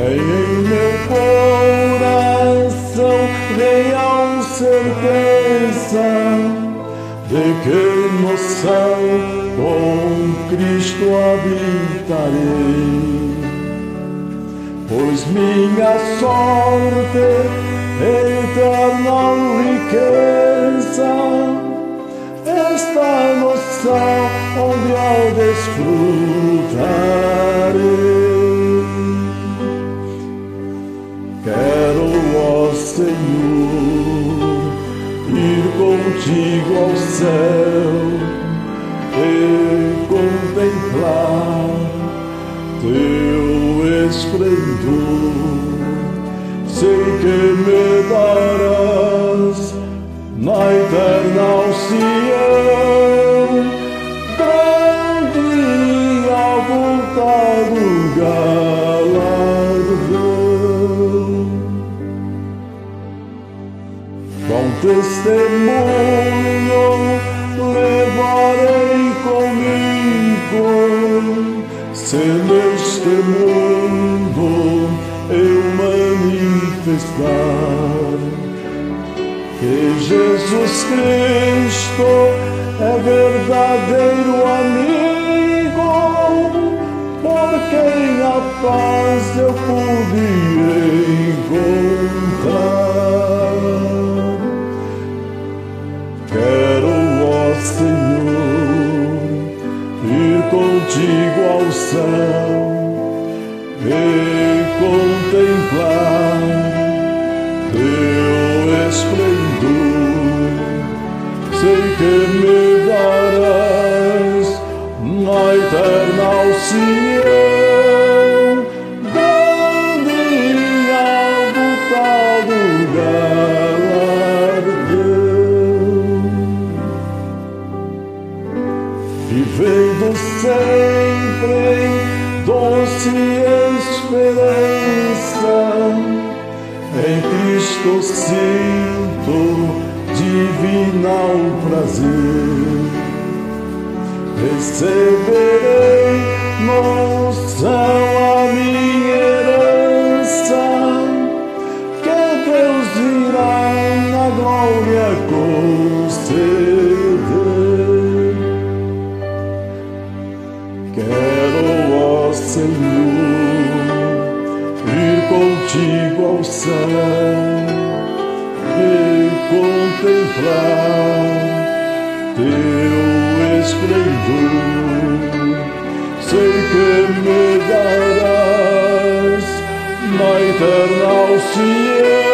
em meu coração real certeza de que no céu com Cristo habitarei, pois minha sorte eterna riqueza está no céu onde eu desfrutarei. Quero, ó Senhor, ir contigo ao céu e contemplar teu esplendor. Sei que me darás na eterna Sião grande e avultado galardão. Com testemunho levarei comigo, se neste mundo eu manifestar que Jesus Cristo é verdadeiro amigo, por quem a paz eu pude encontrar. Quero, ó Senhor, ir contigo ao céu e contemplar teu esplendor. Sei que me darás na eterna Sião grande e avultado galardão. Vivendo sempre em doce esperança, em Cristo sinto divinal prazer. Receberei no céu a minha herança, que Deus irá na glória conceder. Quero, ó Senhor, ir contigo ao céu e contemplar teu esplendor. Sei que me darás na eterna Sião